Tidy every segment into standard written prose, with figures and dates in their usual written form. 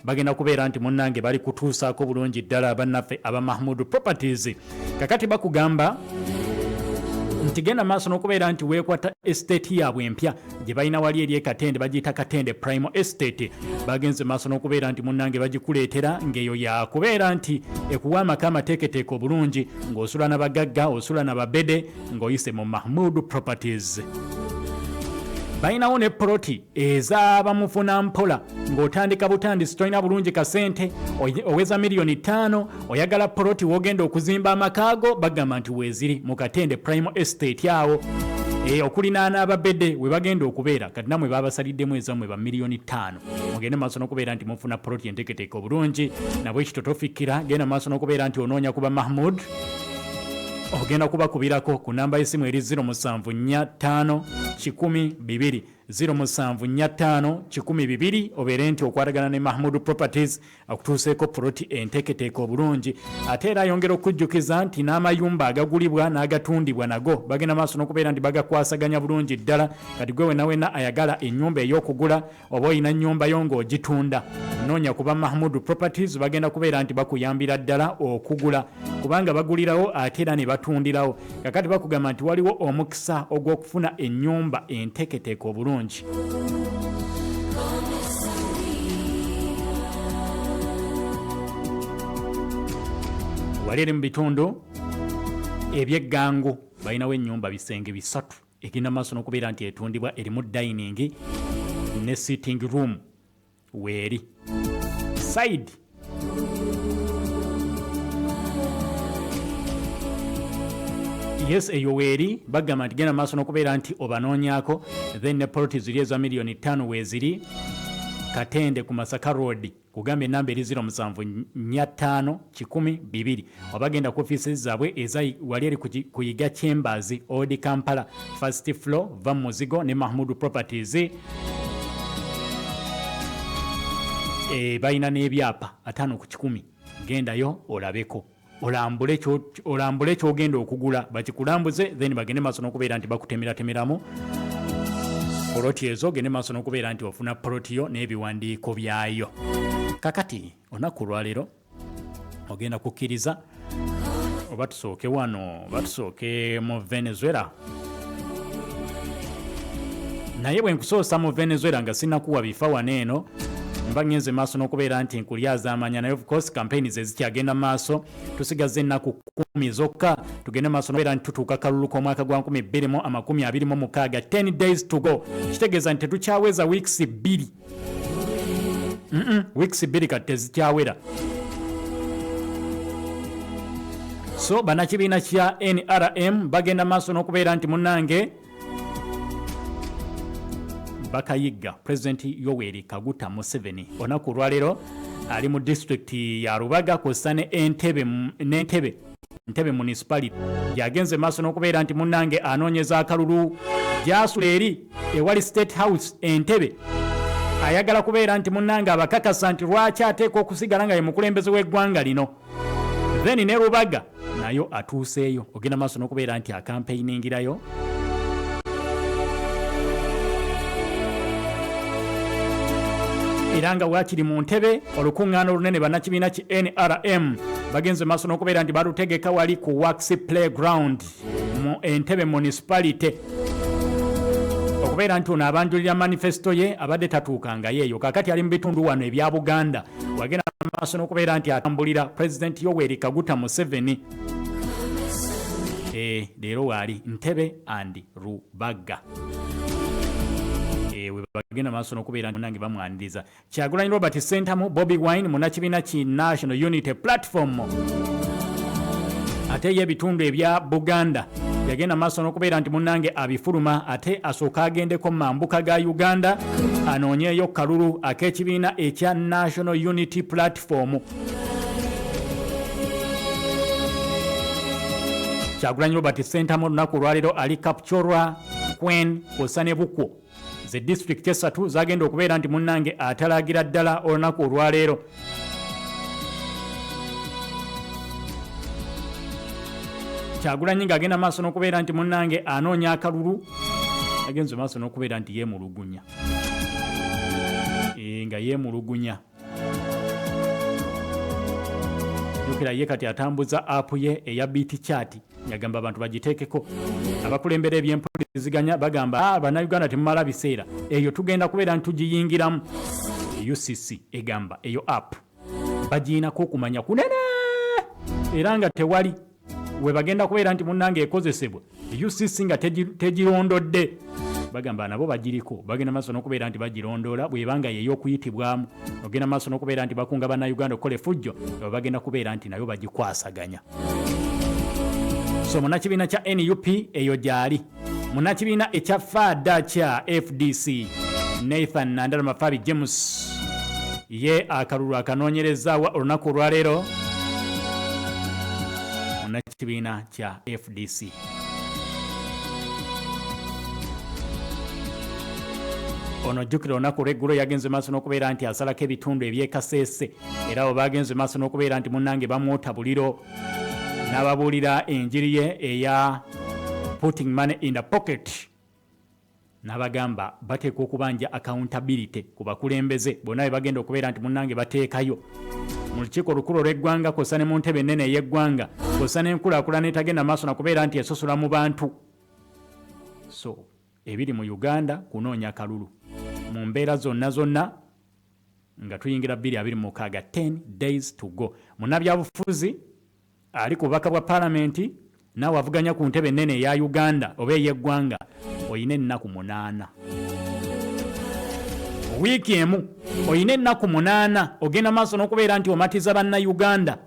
bagenda kubeera nti munnange bali kutuusaako bulungi ddala bannaffe aba Mahmood Properties. Kakati bakugamba nti genda maaso n'okubeera nti weekwata estate yaabwe empya gye balina wali eri Katende bagiyita Katende Prime Estate. Bagenze maaso n'okubeera nti munnange bagikuleetera ng'eyo yakubeera nti ekuwa amaka amateeketeeke obulungi ng'osula n'abagagga osula n'ababede ng'oyise mu Mahmood Properties. Balinawo ne poloti ez'abamufuna mpola ng'otandika butandisi tolina bulungi kasente oweza $5,000,000 oyagala poloti wogenda okuzimba amakaago bagamba nti weeziri mu Katende Prime Estate awo okulinaana ababede we bagenda okubeera kati namwe babasaliddemu ezammwe $5,000,000 mugende maaso n'okubeera nti mufuna poloti enteeketeeke obulungi nabwe ekito tofikkira genda maaso n'okubeera nti onoonya kuba Mahmood ogenda kubakubirako ku namba y'essimu eri 0745 0745 obeere nti okwatagana ne Mahmood Properties akutuuseeko poloti enteeketeeke obulungi. Ate era ayongera okujjukiza nti n'amayumba agagulibwa n'agatundibwa nago bagenda maaso n'okubeera nti bagakwasaganya bulungi ddala. Kati gwe wenna ayagala ennyumba ey'okugula oba olina nnyumba yo ng'ogitunda noonya kuba Mahmood Properties bagenda kubeera nti bakuyambira ddala okugula kubanga bagulirawo ate era ne batundirawo. Kakati bakugamba nti waliwo omukisa ogw'okufuna ennyumba enteeketeeke obulungi. Wali eri mu bitundu eby'eggangu balinawo ennyumba bisenge 3 egenda maaso n'okubeera nti etundibwa erimu dining ne sitting room weeri side yes eyo weeri bagamba nti genda maaso n'okubeera nti obanoonyako then ne poloti ziri eza $5,000,000 weeziri Katende ku Masaka Road kugamba enamba eri 0745 obagenda ku ofiisi zaabwe eza wali eri ku Yiga Chambers Old Kampala first floor va muzigo ne Mahmood Properties. Balina n'ebyapa 5 ku 10 gendayo olabeko olambule kyogenda okugula bakikulambuze then bagende maaso n'okubeera nti bakutemeratemeramu poloti ezo gende maaso n'okubeera nti ofuna poloti yo n'ebiwandiiko byayo. Kakati olunaku lwaleero ogenda kukkiriza oba tusooke wano oba tusooke mu Venezuela naye bwe nkusoosa mu Venezuela nga sinnakuwa bifa wano eno mba ngenze maaso n'okubeera nti nkulyaza amanya naye of course campaigns ezikyagenda maaso tusigaze ennaku 10 zokka tugende maaso n'okubeera nti tutuuka kalulu k'omwaka gwa 2026 10 days to go kitegeeza nti tetukyaweza weeks 2 weeks 2 kati tezikyawera. So bannakibiina kya NRM bagenda maaso n'okubeera nti munnange bakayigga President Yoweri Kaguta Museveni olunaku lwaleero ali mu district ya Rubaga kw'ossa ne Entebbe municipality yagenze maaso n'okubeera nti munnange anoonyeza akalulu gy'asula eri ewali State House Entebbe ayagala kubeera nti munnange abakakasa nti lwaki ateeka okusigala nga ye mukulembeze w'eggwanga lino. Then ne Rubaga nayo atuuseeyo ogenda maaso n'okubeera nti akampeyiningirayo era nga wakiri mu Ntebe olukuŋŋaana olunene bannakibiina ki NRM bagenze maaso n'okubeera nti balutegeka wali ku Wax Playground mu Entebbe municipality okubeera nti ono abanjulira manifesto ye abadde tatuukanga yeeyo kakati ali mu bitundu wano ebya Buganda wagenda maaso n'okubeera nti atambulira President Yoweri Kaguta Museveni leero waali Ntebe and Rubaga bagenda maaso n'okubeera nti nange bamwaniriza. Kyagulanyi Robert Sentamu Bobi Wine munnakibiina ki National Unity Platform ate y'ebitundu ebya Buganda yagenda maaso n'okubeera nti munnange abifuluma ate asooka agendeko mu mambuka ga Uganda anoonyeeyo kalulu ak'ekibiina ekya National Unity Platform. Kyagulanyi Robert Sentamu olunaku lwaleero ali Kapchorwa Queen kw'ossa ne Bukwo ze district 3 zagenda okubeera nti munnange atalagira ddala olunaku olwaleero. Kyagulanyi ng'agenda maaso n'okubeera nti munnange anoonya akalulu agenze maaso n'okubeera nti yeemulugunya nga yeemulugunya yokera ye kati atambuza app ye eya BT chat yagamba abantu bagiteekeko abakulembera ebyempuliziganya bagamba bannayuganda temumala biseera eyo tugenda kubeera ntugiyingiramu UCC egamba eyo app bagiinako okumanya kunene era nga tewali we bagenda kubeera nti munnange ekozesebwa UCC nga tegirondodde bagamba nabo bagiriko bagenda maaso n'okubeera nti bagirondoola bwebanga yey'okuyitibwamu ogenda maaso n'okubeera nti bakunga bannayuganda okukola effujjo bagenda kubeera nti nayo bagikwasaganya. So munnakibiina kya NUP eyo gyali. Munnakibiina ekya FADA kya FDC Nathan Nandalamafabi James ye akalulu akanoonyereza olunaku olwaleero munnakibiina kya FDC. Ono jjukira olunaku olw'eggulo yagenze maaso n'okubeera nti asalako ebitundu ebyekaseese era abo bagenze maaso n'okubeera nti munnange bamwota buliro n'ababuulira enjiri ye eya putting money in the pocket n'abagamba bateekwa okubanja accountability ku bakulembeze bonna be bagenda okubeera nti munnange bateekayo mu lukiiko olukulu olw'eggwanga kw'ossa ne mu ntebe ennene ey'eggwanga kw'ossa n'enkulaakulana etagenda maaso nakubeera nti esosola mu bantu. So ebiri mu Uganda kunoonya kalulu mu mbeera zonna nga tuyingira 2026 10 days to go. Munnabyabufuzi ali ku bubaka bwa paalamenti naawe avuganya ku ntebe ennene eya Uganda oba ey'eggwanga oyina ennaku 8 wiiki emu oyina ennaku 8 ogenda maaso n'okubeera nti omatiza bannayuganda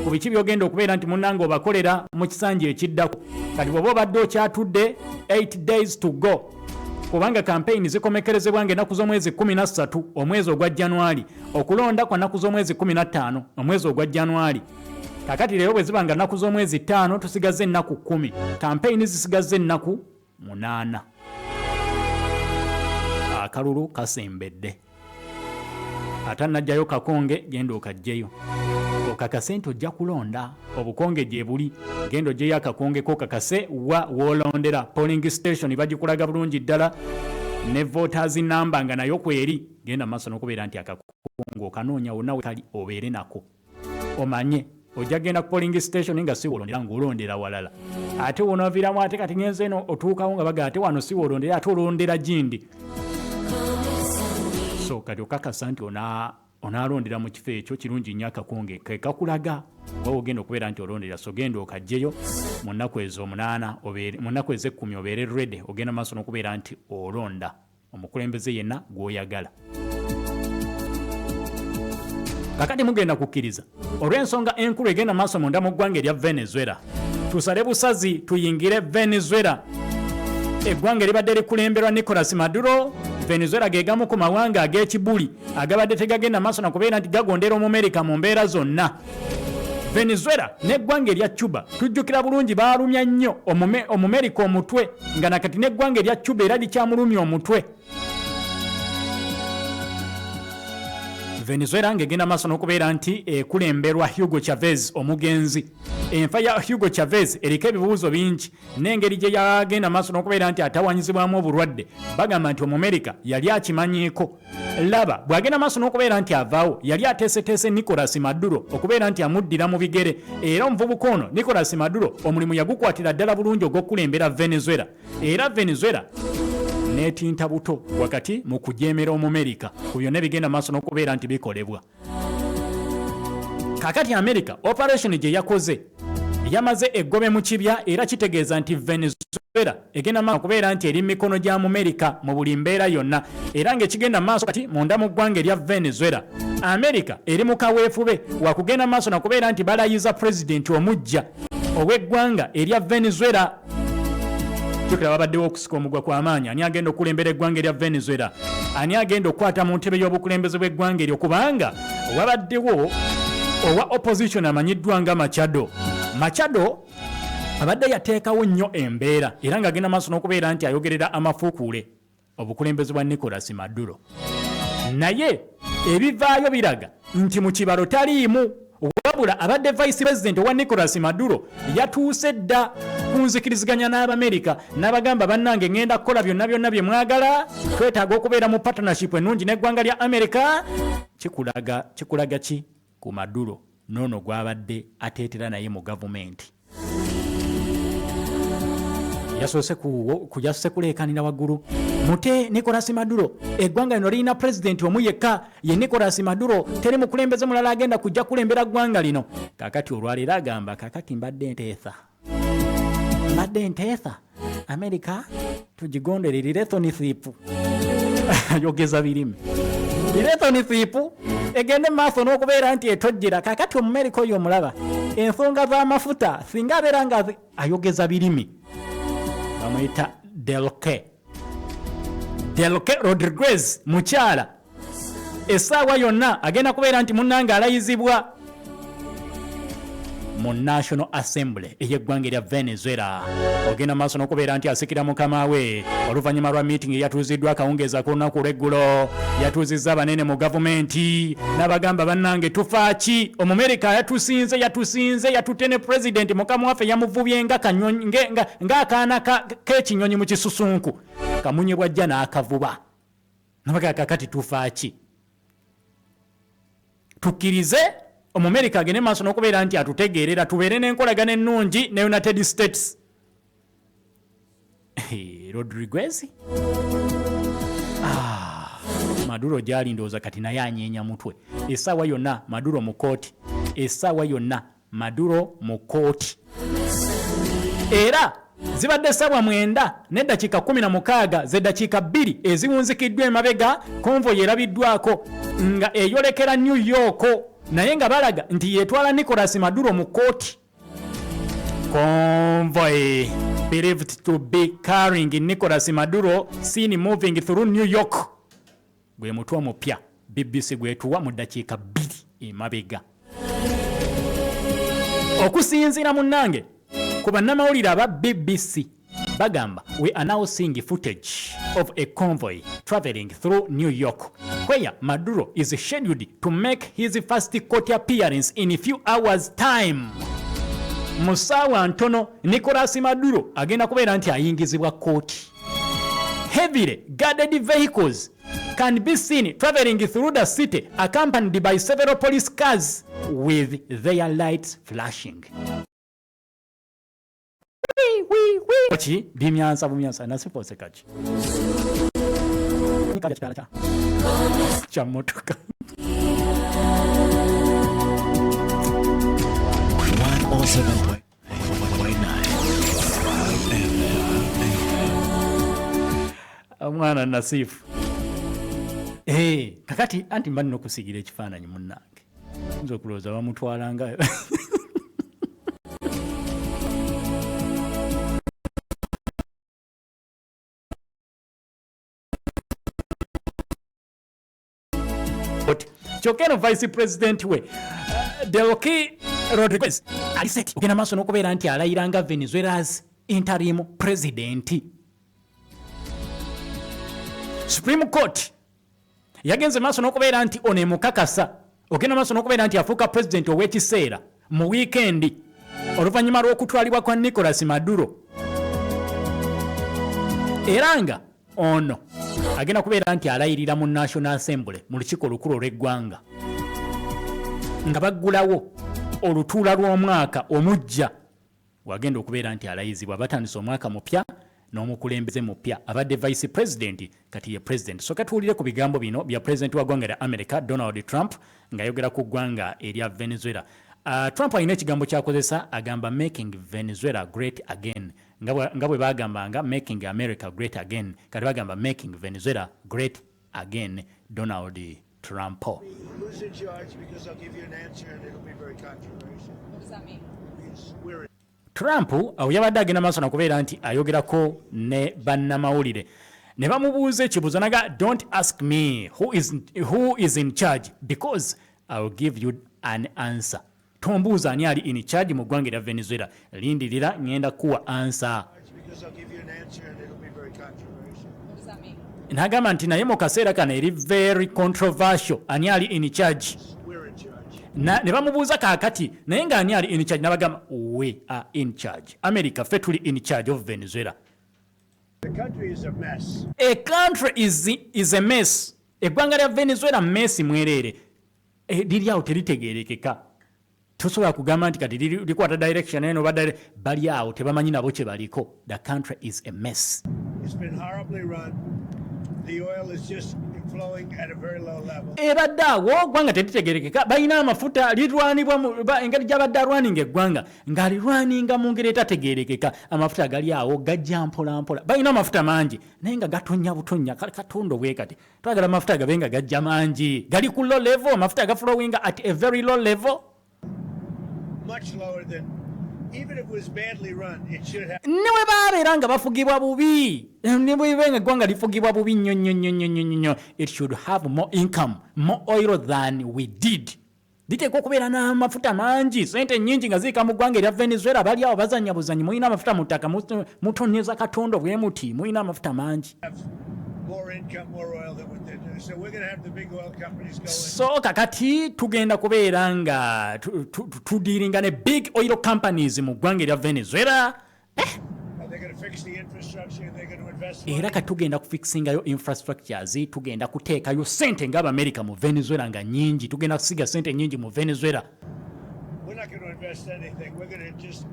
ku biki byogenda okubeera nti munnange obakolera mu kisanja ekiddako. Kati bw'oba obadde okyatudde 8 days to go kubanga kampeyini zikomekerezebwa ng'ennaku z'omwezi 13 omwezi ogwa January okulonda kwa nnaku z'omwezi 15 omwezi ogwa January. Kakati leero bwe ziba nga nnaku z'omwezi 5 tusigaze ennaku 10 kampeyini zisigaze ennaku 8. Akalulu kasembedde ate najjayo kakonge genda okajjeyo okakase nti ojja kulonda obukonge gye buli genda ojjeyo akakonge ko kakase wa woolondera polling station bagikulaga bulungi ddala ne voters number nga nayo kweri genda maaso n'okubeera nti akakonge okanoonya wonna we kali obeere nako omanye ojja genda ku polling station nga si wolondera ng'olondera walala ate wonooviramu ate kati ngenze eno otuukawo nga baga ate wano si wolondera ate olondera gindi. So kati okakasa nti onaalondera mu kifo ekyo kirungi nnyo akakonge kakulaga oba ogenda okubeera nti olondera. So genda okajjeyo mu nnaku ezo 8 mu nnaku ezo 10 obeere ready ogenda maaso n'okubeera nti olonda omukulembeze yenna gw'oyagala. Kakati mugenda kukkiriza olw'ensonga enkulu egenda maaso munda mu ggwanga erya Venezuela. Tusale busazi tuyingire Venezuela. Eggwanga libadde likulemberwa Nicolas Maduro. Venezuela gegamu ku mawanga ag'ekibuli agabadde tegagenda maaso nakubeera nti gagondera Omumerika mu mbeera zonna. Venezuela n'eggwanga erya Cuba tujjukira bulungi baalumya nnyo Omumerika omutwe nga nakati n'eggwanga erya Cuba era likyamulumya omutwe. Venezuela ng'egenda maaso n'okubeera nti ekulemberwa Hugo Chavez omugenzi. Enfa ya Hugo Chavez eriko ebibuuzo bingi n'engeri gye yagenda maaso n'okubeera nti atawanyizibwamu obulwadde bagamba nti Omumerika yali akimanyiiko. Laba bw'agenda maaso n'okubeera nti avaawo yali ateeseteese Nicolas Maduro okubeera nti amuddira mu bigere era omuvubuka ono Nicolas Maduro omulimu yagukwatira ddala bulungi ogw'okulembera Venezuela era Venezuela neetinta buto wakati mu kujeemera Omumerika ku byonna ebigenda maaso n'okubeera nti bikolebwa. Kakati Amerika operation gye yakoze yamaze eggobe mu kibya era kitegeeza nti Venezuela egenda maaso okubeera nti eri mikono gya Amerika mu buli mbeera yonna era ng'ekigenda maaso kati munda mu ggwanga erya Venezuela Amerika eri mu kaweefube wakugenda maaso nakubeera nti balayiza pulezidenti omujja ow'eggwanga erya Venezuela. Tukira babaddewo okusika omugwa kw'amaanyi ani agenda okulembera eggwanga erya Venezuela ani agenda okukwata mu ntebe y'obukulembeze bw'eggwanga eryo kubanga wabaddewo owa opposition amanyiddwa nga Machado abadde yateekawo nnyo embeera era ng'agenda maaso n'okubeera nti ayogerera amafuukuule obukulembeze bwa Nicolas Maduro naye ebivaayo biraga nti mu kibalo taliimu wabula abadde vice president owa Nicolas Maduro yatuuse dda kunzikiriziganya n'Abamerika n'abagamba bannange ngenda kukola byonna bye mwagala twetaaga okubeera mu partnership ennungi n'eggwanga lya Amerika. Kikulaga ki ku Maduro nono gwabadde ateetera naye mu gavumenti yasoose kuleekanira waggulu mute Nicolas Maduro eggwanga lino lirina pulezidenti omu yekka ye Nicolas Maduro teri mukulembeze mulala agenda kujja kulembera ggwanga lino kakati olwaleero agamba kakati mbadde nteetha America tugigondere liretonifipu ayogeza birimi liretonifipu egende maaso n'okubeera nti etojjera kakati Omumerika oyo omulaba ensonga z'amafuta singa abeera nga ayogeza birimi bamuyita Delke Rodriguez mukyala essaawa yonna agenda kubeera nti munnange alayizibwa mu National Assembly ey'eggwanga erya Venezuela ogenda maaso n'okubeera nti asikira mukama we oluvannyuma lwa meeting eyatuuziddwa akawungeeza ku lunaku lw'eggulo yatuuzizza abanene mu gavumenti n'abagamba bannange tufa ki Omumerika yatusinze yatutte ne pulezidenti mukama waffe yamuvubye ng'akaana k'ekinyonyi mu kisusunku kamunye bwajja n'akavuba nabaga kakati tufa ki tukkirize Omumerika agende maaso n'okubeera nti atutegeerera tubeere n'enkolagana ennungi ne United States. Rodriguez Maduro gyali ndowooza kati naye anyeenya mutwe essaawa yonna Maduro mu kooti era zibadde essaawa 9 n'eddakiika 16 z'eddakiika 2 eziwunzikiddwa emabega konvoyi erabiddwako nga eyolekera New York naye nga balaga nti yetwala Nicolas Maduro mu kooti. Convoy believed to be carrying Nicolas Maduro seen moving through New York. Gwe mutwe omupya BBC gwetuwa mu ddakiika 2 emabega. Okusinziira munnange ku bannamawulire aba BBC bagamba we are now seeing footage of a convoy traveling through New York where Maduro is scheduled to make his first court appearance in a few hours time. Musaawa ntono Nicolas Maduro agenda kubeera nti ayingizibwa kooti. Heavily guarded vehicles can be seen traveling through the city accompanied by several police cars with their lights flashing. Kochi bimyansa nasipose kachi cha motoka 107.9 mwana Nasifu kakati anti mbani nokusigira ekifaananyi munnange nzo kulooza bamutwalanga Chokeno Vice President we Delke Rodriguez aliseti ogenda maaso n'okubeera nti alayiranga Venezuela's interim president. Supreme Court yagenze maaso n'okubeera nti ono emukakasa ogenda maaso n'okubeera nti afuuka president ow'ekiseera mu weekend oluvannyuma lw'okutwalibwa kwa Nicolas Maduro era nga ono agenda kubeera nti alayirira mu National Assembly mu lukiiko olukulu olw'eggwanga nga baggulawo olutuula lw'omwaka omujja wagenda okubeera nti alayizibwa batandise omwaka mupya n'omukulembeze mupya abadde vice president kati ye president. So katuwulire ku bigambo bino bya president wa ggwanga lya America Donald Trump ng'ayogera ku ggwanga erya Venezuela. Trump alina ekigambo ky'akozesa agamba making Venezuela great again nga bwe bagambanga making America great again kati bagamba making Venezuela great again. Donald Trump. Who's in charge? Because I'll give you an answer and it'll be very controversial. What does that mean? We're Trump awo yabadde agenda maaso nakubeera nti ayogerako ne bannamawulire ne bamubuuza ekibuuzo naga don't ask me who is in charge because I will give you an answer. Tombuuza ani ali in charge mu ggwanga erya Venezuela lindirira ngenda kuwa answer. because I'll give you an answer and it'll be very controversial. What does that mean? N'agamba nti naye mu kaseera kano eri very controversial ani ali in charge. We're in charge. Ne bamubuuza kaakati naye nga ani ali in charge n'abagamba we are in charge. America ffe tuli in charge of Venezuela. The country is a mess. A country is a mess. Eggwanga lya Venezuela mess mwereere. Liri awo teritegeerekeka. tosobola kugamba nti kati likwata direction eno bali awo tebamanyi nabo kye baliko. The country is a mess. It's been horribly run. The oil is just flowing at a very low level. Ebadde awo gwanga teritegerekeka balina amafuta lirwanibwa engeri gyabadde arwaninga eggwanga ng'alirwaninga mu ngeri etategerekeka. Amafuta gali awo gajja mpolampola, balina amafuta mangi naye nga gatonnya butonnya. Kale katonda bwe kati twagala amafuta gabe nga gajja mangi, gali ku low level, amafuta gaflowinga at a very low level. Much lower than, even if it was badly run, it should have. Ne bwe babeera nga bafugibwa bubi, ne bwe nga eggwanga lifugibwa bubi nnyo, it should have more income, more oil than we did. Liteekwa okubeera n'amafuta mangi, sente nnyingi nga ziika mu ggwanga erya Venezuela. Bali awo bazannya buzanyi, mulina amafuta mu ttaka, mutonyeza katonda bwe muti, mulina amafuta mangi. More income, more oil than what they're doing. So we're going to have the big oil companies go in. So kakati tugenda kubeera nga tudiiringa ne big oil companies mu ggwanga erya Venezuela. They're going to fix the infrastructure. They're going to invest. Era kati tugenda kufikisingayo infrastructures, tugenda kuteekayo sente ng'Amerika mu Venezuela nga nnyingi, tugenda kusiga sente nnyingi mu Venezuela. We're not going to invest anything. We're going to just.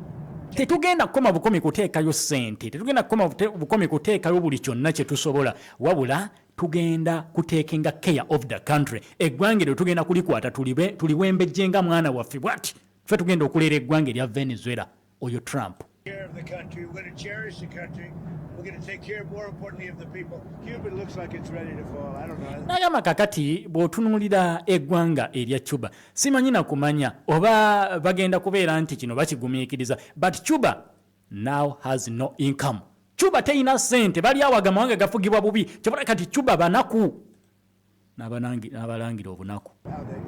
Tetugenda kukoma bukomi kuteekayo sente, tetugenda kukoma bukomi kuteekayo buli kyonna kye tusobola, wabula tugenda kuteekenga care of the country. Eggwanga eryo tugenda kulikwata tuliwembejje nga mwana waffe bwati. Ffe tugenda okuleera eggwanga erya Venezuela. Oyo Trump. Care of the country. We're going to cherish the country. We're going to take care, more importantly, of the people. Cuba looks like it's ready to fall. I don't know. Nagamba kakati bw'otunuulira eggwanga erya Cuba, simanyi na kumanya oba bagenda kubeera nti kino bakigumiikiriza, but Cuba now has no income. Cuba teyina sente, bali awo agamawanga gafugibwa bubi, kyobala kati Cuba banaku n'abalangira obunaku.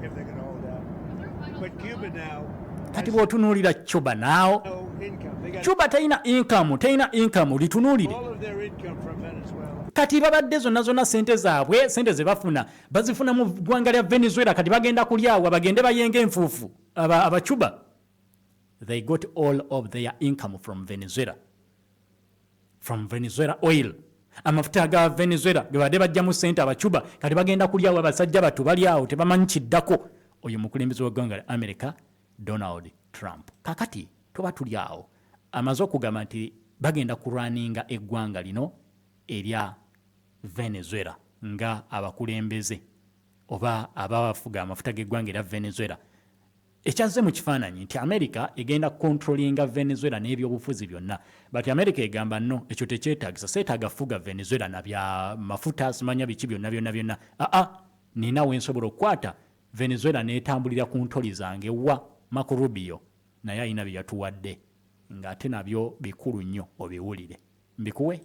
If they're going to hold out. But Cuba now. Kati bw'otunuulira Cuba now, No income. They got Cuba teyina income, litunuulire. all of their income from Venezuela. Kati babadde zonna sente zaabwe, sente ze bafuna bazifuna mu ggwanga lya Venezuela. Kati bagenda kulyawa bagende bayenga enfuufu. Aba Cuba, they got all of their income from Venezuela. From Venezuela oil. Amafuta ga Venezuela ge badde bajja mu sente aba Cuba, kati bagenda kulyawa abasajja batu bali awo tebamanyi kiddako. Oyo mukulembeze w'eggwanga lya America, Donald Trump. Kakati tuba tuli awo amaze okugamba nti bagenda kulwaninga eggwanga lino erya Venezuela nga abakulembeze oba abafuga amafuta g'eggwanga erya Venezuela. Ekyazze mu kifaananyi nti America egenda controllinga Venezuela n'ebyobufuzi byonna, but America egamba no, ekyo tekyetaagisa, seetaaga fuga Venezuela na bya mafuta simanya biki byonna. Nina wensobola okukwata Venezuela n'etambulira ku ntoli zange wa Marco Rubio naye alina bye yatuwadde ng'ate nabyo bikulu nnyo obiwulire. Mbikuwe?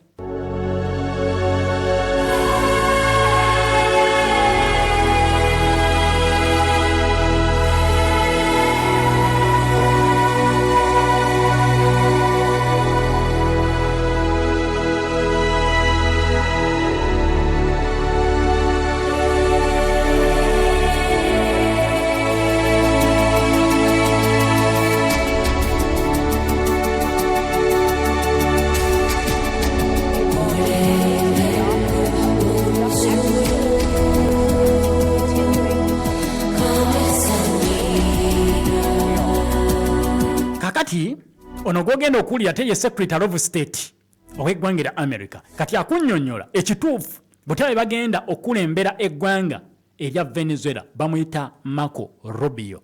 Kakati ono gwogenda okuwulira te ye Secretary of State ow'eggwanga erya America kati akunnyonnyola ekituufu bwe bagenda okulembera eggwanga erya Venezuela bamuyita Marco Rubio.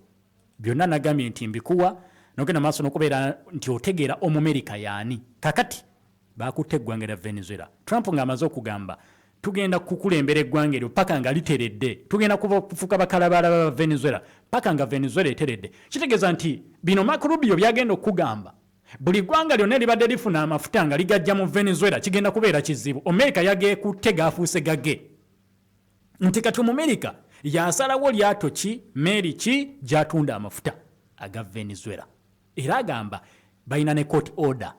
Byonna nagambye nti mbikuwa nogenda maaso n'okubeera nti otegeera Omumerika yaani. Kakati bakutte eggwanga erya Venezuela. Trump ng'amaze okugamba tugenda kukulembera eggwanga eryo paka nga literedde, tugenda kufuuka bakalabaala ba Venezuela paka nga Venezuela eteredde. Kitegeeza nti bino Marco Rubio byagenda okugamba buli ggwanga lyonna libadde lifuna amafuta nga ligajja mu Venezuela kigenda kubeera kizibu. Amerika yageekutte gaafuuse gage nti kati Omumerika yasalawo lyato ki meeri ki gyatunda amafuta aga Venezuela, era agamba balina ne court order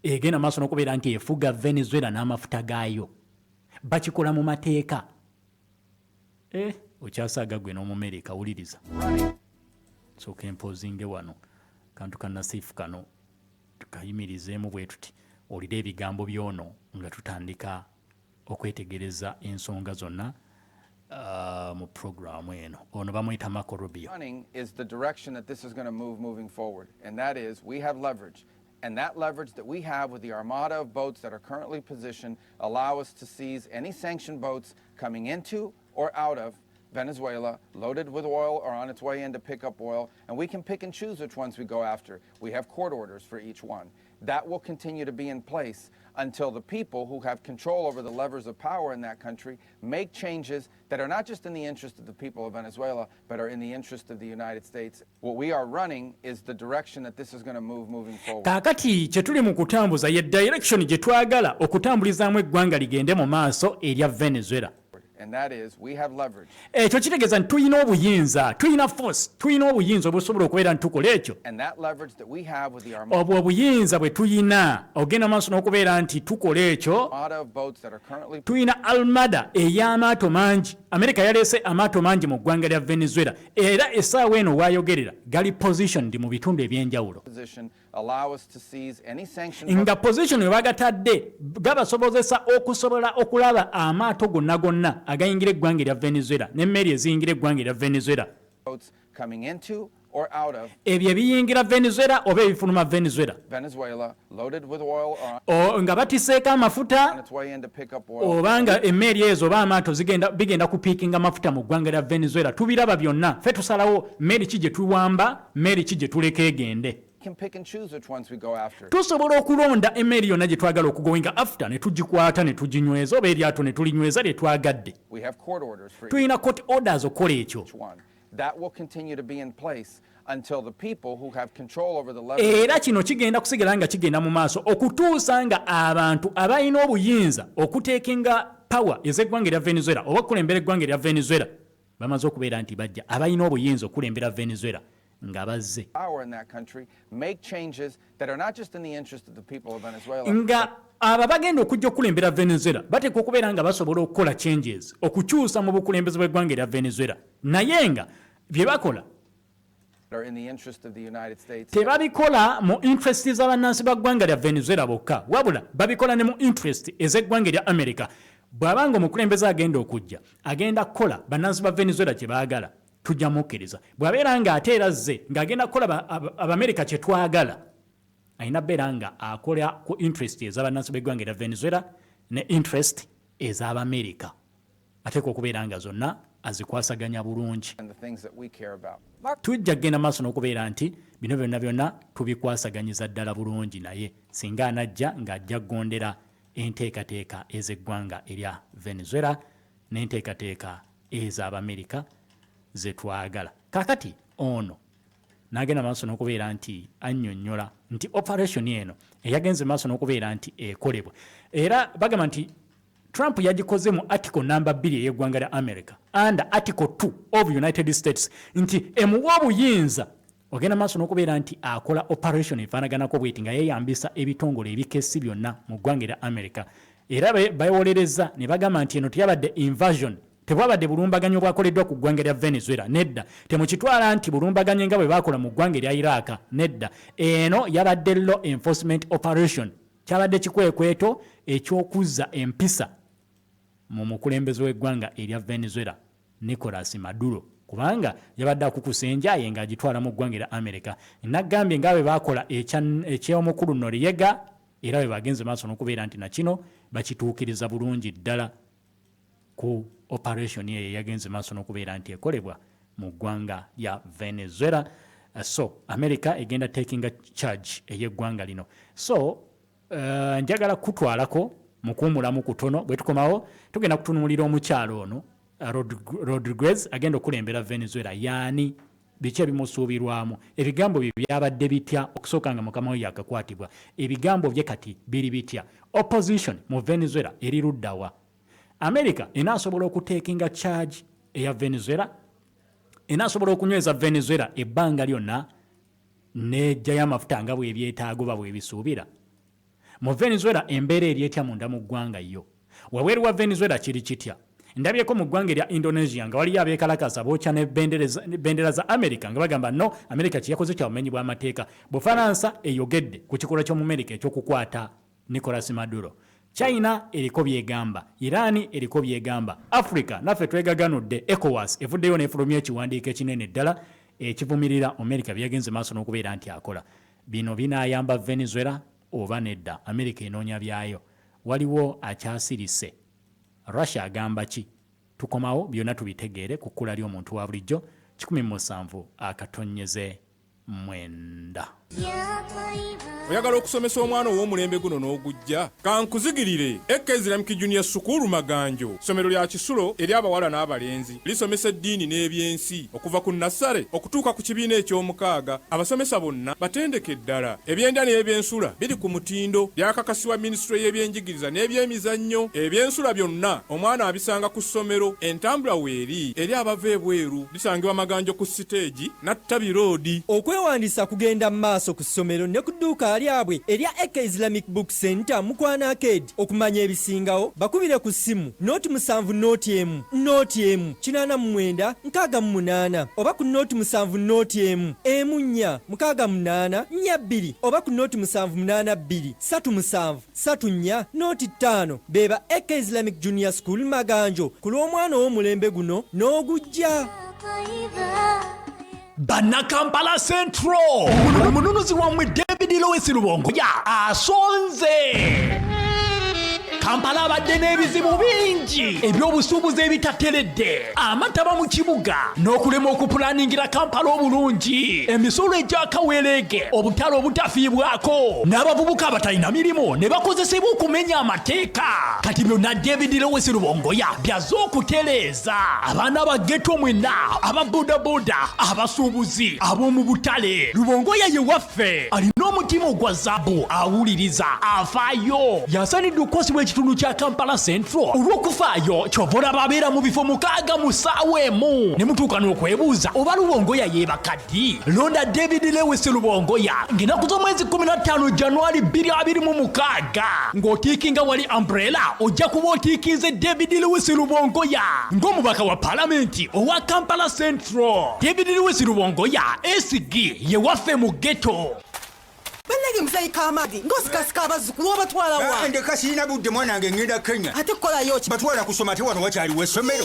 egenda maaso n'okubeera nti efuga Venezuela n'amafuta gaayo. Bakikola mu mateeka. Okyasaaga gwe n'Omumerika wuliriza. Sooka empozinge wano kantu kannasiifu kano tukayimirizeemu bwe tuti olire ebigambo by'ono nga tutandika okwetegereza ensonga zonna mu programu eno ono bamuyita Marco Rubio. Is the direction that this is going to move moving forward, and that is we have leverage. And that leverage that we have with the armada of boats that are currently positioned allow us to seize any sanctioned boats coming into or out of Venezuela, loaded with oil or on its way in to pick up oil, and we can pick and choose which ones we go after. We have court orders for each one. That will continue to be in place until the people who have control over the levers of power in that country make changes that are not just in the interest of the people of Venezuela, but are in the interest of the United States. What we are running is the direction that this is going to move moving forward. Kakati chetuli mu kutambuza ye direction gye twagala okutambulizaamu eggwanga ligende mu maaso erya Venezuela. And that is, we have leverage. Ekyo kitegeeza nti tulina obuyinza, tulina force, tulina obuyinza obusobola okubeera nti tukola ekyo. And that leverage that we have with the armada. Obwo obuyinza bwe tulina ogenda maaso n'okubeera nti tukola ekyo. Tulina almada ey'amaato mangi. Amerika yaleese amaato mangi mu ggwanga lya Venezuela era essaawa eno waayogerera gali positioned mu bitundu ebyenjawulo. Nga position we bagatadde gabasobozesa okusobola okulaba amaato gonna agayingira eggwanga lya Venezuela n'emmeri eziyingira eggwanga lya Venezuela. Ebyo ebiyingira Venezuela oba ebifuluma Venezuela nga batiseeko amafuta oba nga emmeri ezo oba amaato bigenda kupiikinga amafuta mu ggwanga lya Venezuela. Tubiraba byonna, ffe tusalawo mmeri ki gye tuwamba, mmeri ki gye tuleka egende. Tusobola okulonda emmeri yonna gye twagala okugoinga after ne tugikwata ne tuginyweza oba eryato ne tulinyweza lye twagadde. Tulina court orders okukola ekyo. That will continue to be in place until the people who have control over the leverage. Era kino kigenda kusigala nga kigenda mu maaso okutuusa nga abantu abalina obuyinza okuteekinga power ez'eggwanga lya Venezuela oba okulembera eggwanga lya Venezuela bamaze okubeera nti bajja abalina obuyinza okulembera Venezuela nga bazze. Power in that country make changes that are not just in the interest of the people of Venezuela. Nga aba bagenda okujja okulembera Venezuela bateeka okubeera nga basobola okukola changes okukyusa mu bukulembeze bw'eggwanga lya Venezuela naye nga bye bakola tebabikola mu interest z'abannansi b'eggwanga lya Venezuela bokka wabula babikola ne mu interest ez'eggwanga lya America. Bw'abanga omukulembeze agenda okujja agenda kukola bannansi ba Venezuela kye baagala tujja mukkiriza. Bw'abeera nga ate era azze ng'agenda kukola Abamerika kye twagala ayina beera nga akola ku interest ez'abannansi b'eggwanga lya Venezuela ne interest ez'Abamerika ateeka okubeera nga zonna azikwasaganya bulungi. Tujja kgenda maaso n'okubeera nti bino byonna tubikwasaganyiza ddala bulungi naye singa anajja ng'ajja kgondera enteekateeka ez'eggwanga erya Venezuela n'enteekateeka ez'Abamerika ze twagala. Kakati ono n'agenda maaso n'okubeera nti annyonnyola nti operation eno eyagenze maaso n'okubeera nti ekolebwa era bagamba nti Trump yagikoze mu article number 2 ey'eggwanga lya America under article 2 of United States nti emuwa obuyinza ogenda maaso n'okubeera nti akola operation efaanaganako bweti nga yeeyambisa ebitongole ebikessi byonna mu ggwanga lya America era bawolereza ne bagamba nti eno teyabadde invasion tebwabadde bulumbaganyo bwakoleddwa ku ggwanga lya Venezuela nedda temukitwala nti bulumbaganyo nga bwe baakola mu ggwanga lya Iraq nedda eno yabadde law enforcement operation kyabadde kikwekweto eky'okuzza empisa mu mukulembeze w'eggwanga erya Venezuela Nicolas Maduro kubanga yabadde akukusa enjaye ng'agitwala mu ggwanga lya America naggambye nga bwe baakola eky'omukulu Noriega era bwe bagenze maaso n'okubeera nti nakino bakituukiriza bulungi ddala ku operation ye yagenze maaso n'okubeera nti ekolebwa mu ggwanga lya Venezuela. So America egenda taking charge ey'eggwanga lino. So njagala kutwalako mukuumulamu kutono bwe tukomawo tugenda kutunulira omukyalo ono Rodriguez agenda okulembera Venezuela yaani biki ebimusuubirwamu ebigambo bye byabadde bitya okusooka nga mukama we yakakwatibwa ebigambo bye kati biri bitya opposition mu Venezuela eri luddawa America enaasobola okuteekinga charge eya Venezuela enaasobola okunyweza Venezuela ebbanga lyonna n'ejjayo amafuta nga bw'ebyetaago ba bw'ebisuubira mu Venezuela embeera eryetya munda mu ggwanga yo wabweru wa Venezuela kiri kitya ndabyeko mu ggwanga erya Indonesia nga waliyo abeekalakaasa bookya ne bendera za America nga bagamba no America kiyakoze kya bumenyi bw'amateeka Bufaransa eyogedde ku kikolwa ky'Omumerika ekyokukwata Nicolas Maduro China eriko byegamba, Iran eriko byegamba, Africa naffe twegaganudde, ECOWAS evuddeyo n'efulumya ekiwandiiko ekinene ddala ekivumirira America byagenze maaso n'okubeera nti akola. Bino binaayamba Venezuela oba nedda, America enoonya byayo. Waliwo akyasirise. Russia agamba ki? Tukomawo byonna tubitegeere ku kkula ly'omuntu wa bulijjo 17/9. Oyagala okusomesa omwana ow'omulembe guno n'ogujja? Kankuzigirire Eka Islamic Junior School Maganjo. Ssomero lya kisulo eri abawala n'abalenzi. Lisomesa eddiini n'ebyensi okuva ku nassale okutuuka ku kibiina eky'omukaaga. Abasomesa bonna batendeke ddala. Ebyenda n'ebyensula biri ku mutindo. Byakakasibwa Ministry y'ebyenjigiriza n'ebyemizannyo. Ebyensula byonna omwana abisanga ku ssomero. Entambula weeri eri abava ebweru. Lisangibwa Maganjo ku siteegi Nattabi Road. Okwewandiisa kugenda maaso ku ssomero ne ku dduuka lyabwe erya Eka Islamic Book Center Mukwana Arcade. Okumanya ebisingawo bakubire ku ssimu noti 7 noti emu 89 68 oba ku noti 7 noti emu 4 68 oba ku noti 782 37 34 noti 5 beba Eka Islamic Junior School Maganjo ku lw'omwana ow'omulembe guno n'ogujja. Banakampala Central omununuzi wamwe David Lewis Lubongo asonze. Kampala abadde n'ebizibu bingi ebyobusuubuzi ebitateredde, amataba mu kibuga n'okulema okupulaningira Kampala obulungi, emisolo egyakaweerege, obutale obutafiibwako, n'abavubuka abatalina mirimu ne bakozesebwa okumenya amateeka. Kati byonna David Lewis Lubongoya byaza okutereeza. Abaana ba ghetto mwenna, aba bodaboda, abasuubuzi, ab'omu butale, Lubongoya ye waffe alina omutima ogwa zaabu, awuliriza, afaayo. Yasanidde okukosibwa ekitundu kya Kampala Central olw'okufaayo kyova olaba abeera mu bifo 6 mu ssaawa emu. Ne mutuuka n'okwebuuza oba Lubongoya yeebaka ddi? Londa David Lewis Lubongoya ng'ennaku z'omwezi 15 January 2026 ng'otiikinga wali umbrella ojja kuba otiikinze David Lewis Lubongoya ng'omubaka wa paalamenti owa Kampala Central. David Lewis Lubongoya esigi ye waffe mu ghetto. Bannage musayi kaamadi ng'osikasika abazzukulu obatwala wa? Ndeka sirina budde mwanange ngenda Kenya. Ate kukolayo ki? Batwala kusoma ate wano wakyaliwo essomero.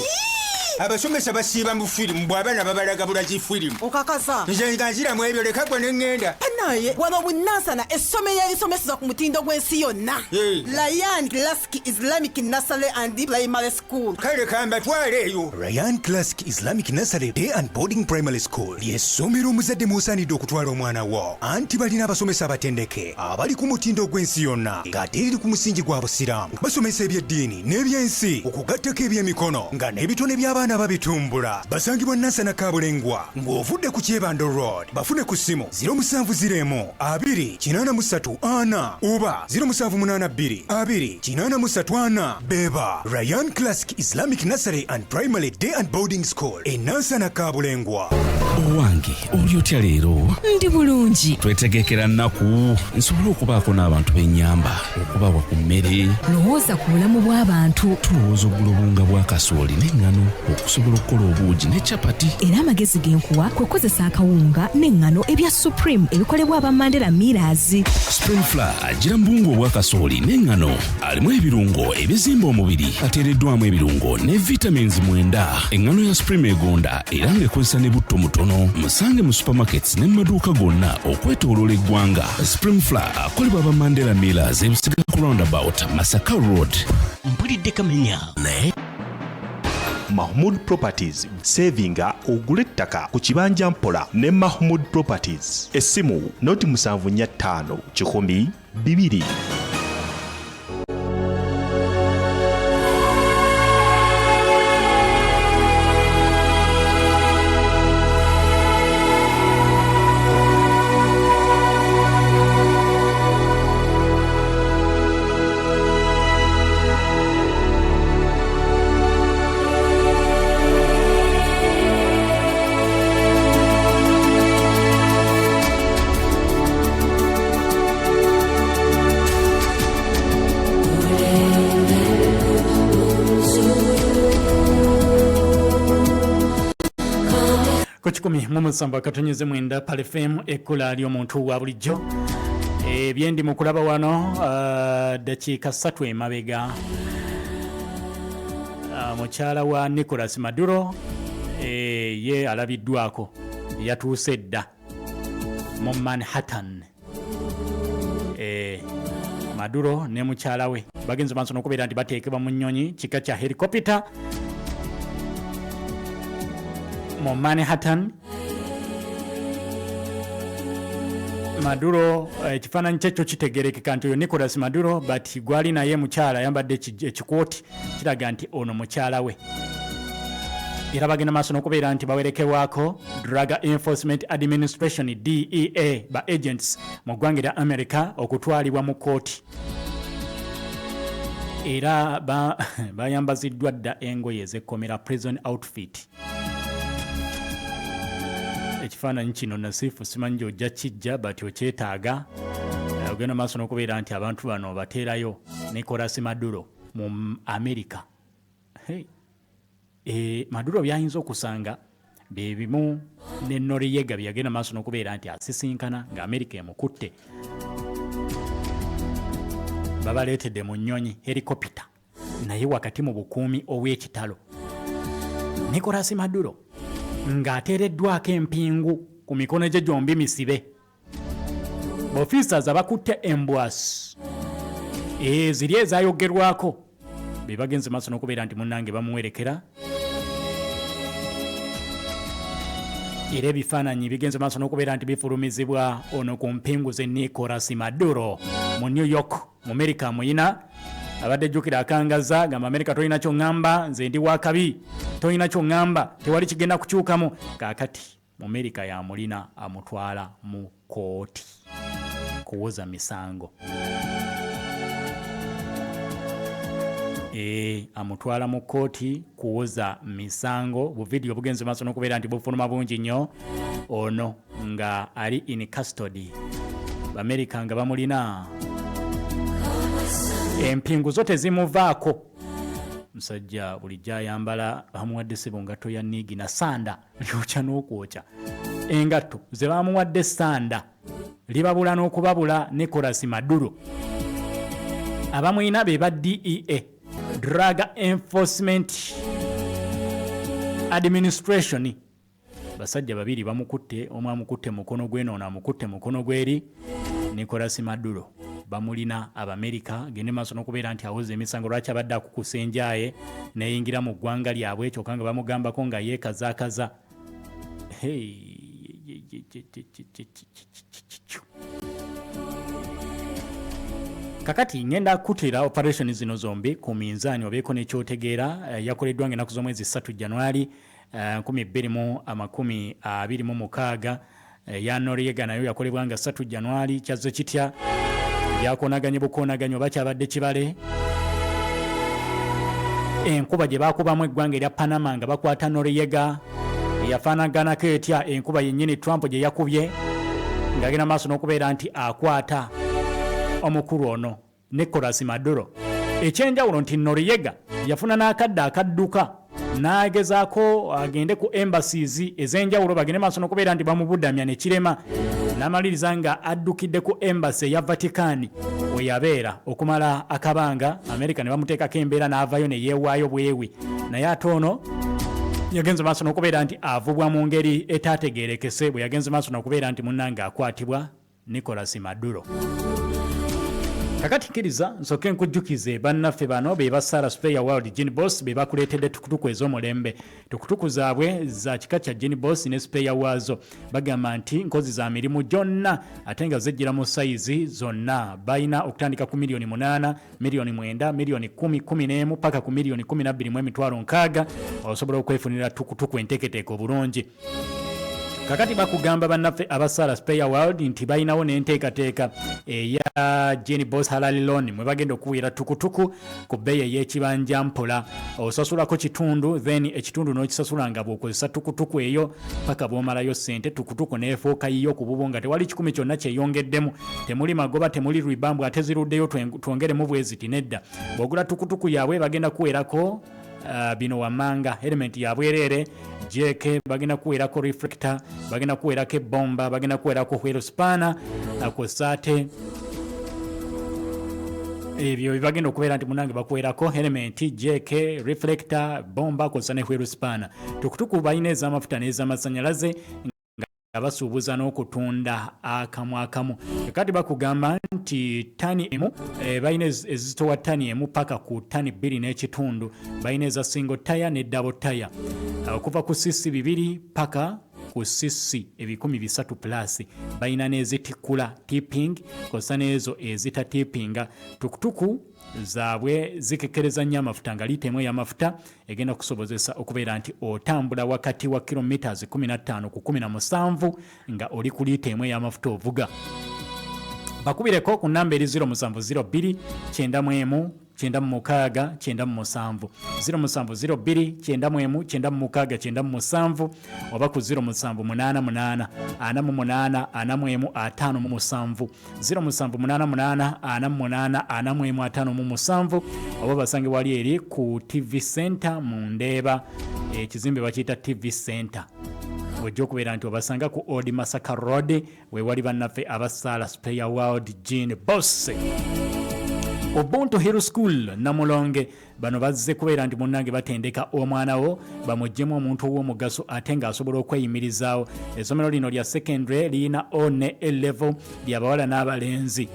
Abasomesa basiiba mu firimu bw'abaana babalagabula ki firimu. Okakasa. Nze nga nziramu ebyo leka gwe ne ŋŋenda. Naye wano bunnansana essomero erisomeseza ku mutindo gw'ensi yonna. Ryan Classic Islamic Nursery and Primary School. Kale kambatwale eyo. Ryan Classic Islamic Nursery Day and Boarding Primary School ly'essomero omuzadde mw'osaanidde okutwala omwana wo. Anti balina abasomesa abatendeke abali ku mutindo gw'ensi yonna ng'ate eri ku musingi gwa busiraamu. Basomesa ebyeddiini n'ebyensi okugattako ebyemikono nga n'ebitone by'abaana babitumbula. Basangibwa Nansana Kabulengwa ng'ovudde ku Kyebando Road. Bafune ku ssimu 0704 oba 0782 beba Ryan Classic Islamic Nursery and Primary Day and Boarding School e Nansana Kabulengwa. Owange oli otya leero? Ndi bulungi. Twetegekera nnaku nsobole okubaako n'abantu b'ennyamba okubawa ku mmere. Lowooza ku bulamu bw'abantu. Tulowooza ogula obulunga bwa kasooli n'eŋŋano okusobola okukola obuugi ne capati. Era amagezi g'enkuwa kwe kukozesa akawunga n'eŋŋano ebya Supreme ebikolebwa aba Mandela Millers. Spring Flour agira mu bulungo obwa kasooli n'eŋŋano alimu ebirungo ebizimba omubiri ateereddwamu ebirungo ne vitamins 9. Eŋŋano ya Supreme egonda era ng'ekozesa ne butto mutono. Musange mu supermarkets ne mu maduuka gonna okwetooloola eggwanga. Spring Flour akolebwa aba Mandela Millers ebisiga ku roundabout Masaka Road. Mpulidde Kamenya ne Mahmood Properties savinga ogule ettaka ku kibanja mpola ne Mahmood Properties. Essimu noti 745 10 2. Kuchikumi mumusamba katonyeze mwenda pale FM ekula ly'omuntu wa bulijjo Byendi mu kulaba wano dakiika 3 emabega mukyala wa Nicolas Maduro ye alabiddwako yatuuse dda mu Manhattan. Maduro ne mukyala we bagenze maaso n'okubeera nti bateekebwa mu nnyonyi kika kya helikopita mu Manhattan. Maduro ekifaananyi kyekyo kitegerekeka nti oyo Nicolas Maduro but gwali naye mukyala ayambadde ekikooti kiraga nti ono mukyala we. Era bagenda maaso n'okubeera nti bawerekerwako Drug Enforcement Administration DEA ba agents mu ggwanga lya America okutwalibwa mu kooti. Era bayambaziddwa dda engoye ez'ekkomera prison outfit. Ekifaananyi kino Nasifu simanyi gy'ojja kijja but okyetaaga. Ogenda maaso n'okubeera nti abantu bano bateerayo Nicolas Maduro mu America. Maduro byayinza okusanga bebimu ne Noriega byagenda maaso n'okubeera nti asisinkana nga America emukutte. Babaleetedde mu nnyonyi helikopita naye wakati mu bukuumi obwekitalo. Nicolas Maduro ng'ateereddwako empingu ku mikono gye gyombi misibe. Officers abakutte embwasi ziri ezayogerwako be bagenze maaso n'okubeera nti munnange bamuwerekera. Era ebifaananyi bigenze maaso n'okubeera nti bifulumizibwa ono ku mpingu ze Nicolas Maduro mu New York mu America muyina. Abadde jjukira akangaza gamba America tolina ky'oŋŋamba nze ndi wakabi, tolina ky'oŋŋamba tewali kigenda kukyukamu. Kaakati mu America yamulina amutwala mu kooti kuwoza misango. Amutwala mu kooti kuwoza misango. Buvidiyo bugenze maaso n'okubeera nti bufuluma bungi nnyo. Ono nga ali in custody. B'Amerika nga bamulina. Empingu zo tezimuvaako. Musajja bulijjo ayambala bamuwadde ssebo ngatto ya niigi na sanda lyokya n'okwokya. Engatto ze bamuwadde sanda libabula n'okubabula Nicolas Maduro. Abamuyina be ba DEA Drug Enforcement Administration. Basajja babiri bamukutte, omu amukutte mukono gwe n'ono amukutte mukono gweri. Nicolas Maduro bamulina Abamerika gende maaso n'okubeera nti awoza emisango lwaki abadde akukusa enjaye neyingira mu ggwanga lyabwe kyokka nga bamugambako nga yeekazaakaza. Kakati ngenda kutira operation zino zombi ku minzaani obeeko n'ekyotegeera. Yakoleddwa ng'ennaku z'omwezi 3 January 2026. Ya Noriega nayo yakolebwa nga 3 January. Kyazze kitya yakonaganye bukonaganye oba kyabadde kibale. Enkuba gye bakubamu eggwanga erya Panama nga bakwata Noriega yafaanaganako etya enkuba yennyini Trump gye yakubye ng'agenda maaso n'okubeera nti akwata omukulu ono Nicolas Maduro. Ekyenjawulo nti Noriega yafuna n'akadde akadduka n'agezaako agende ku embassies ez'enjawulo bagende maaso n'okubeera nti bamubudamya ne kirema. N'amaliriza nga addukidde ku embassy eya Vatican we yabeera okumala akabanga. America ne bamuteekako embeera n'avayo ne yeewaayo bwewi. Naye ate ono yagenze maaso n'okubeera nti avubwa mu ngeri etaategeerekese bwe yagenze maaso n'okubeera nti munnange akwatibwa Nicolas Maduro. Kakati kkiriza nsooke nkujjukize bannaffe bano be ba Sara Sprayer World Gin Boss be bakuleetedde tukutuku ez'omulembe. Tukutuku zaabwe za kika kya Gin Boss ne Sprayer waazo bagamba nti nkozi za mirimu gyonna ate nga zejjira mu sayizi zonna. Balina okutandika ku $8,000,000, $9,000,000, $10,000, $11,000 paka ku $12,600,000 osobola okwefunira tukutuku enteeketeeke obulungi. Kakati bakugamba bannaffe aba Sara Sprayer World nti balinawo n'enteekateeka eya Gin Boss Halal Loan mwe bagenda okuwera tukutuku ku bbeeyi ey'ekibanja mpola. Osasulako kitundu then ekitundu n'okisasula nga bw'okozesa tukutuku eyo paka bw'omalayo ssente. Tukutuku n'efuuka yiyo ku bubo nga tewali kikumi kyonna kyeyongeddemu. Temuli magoba, temuli rwibambu ate ziruddeyo twongeremu bweziti nedda. Bw'ogula tukutuku yaabwe bagenda kuwerako bino wamanga element ya bwerere jeke bagenda kuwerako reflector bagenda kuwerako bomba bagenda kuwerako wheel spanner akosate ebyo bibagenda okubeera nti munange bakuwerako element JK reflector bomba kosa ne wheel spanner tukutuku balina ez'amafuta n'ez'amasannyalaze nga basuubuza n'okutunda akamu kati bakugamba nti tani emu balina ezitowa tani emu paka ku tani 2 n'ekitundu balina eza single tire ne double tire okuva ku sisi 2 paka ku sisi 300 plus balina n'ezitikula tipping kosa n'ezo ezita tippinga tukutuku zaabwe zikekereza nnyo amafuta nga liita emu ey'amafuta egenda kusobozesa okubeera nti otambula wakati wa kilometers 15 ku 17 nga oli ku liita emu ey'amafuta ovuga bakubireko ku namba eri 0702 91 96 97 0702 91 96 97 oba ku 0788 48 41 57 0788 oba basange wali eri ku TV Center mu Ndeeba ekizimbe bakiyita TV Center ojja okubeera nti obasanga ku Old Masaka Road we wali bannaffe abasaala Spare World Jean Boss Ubuntu Hill School Namulonge bano bazze kubeera nti munnange batendeka omwana wo bamuggyemu omuntu ow'omugaso ate ng'asobola okweyimirizaawo essomero lino lya secondary liyina O ne A level ly'abawala n'abalenzi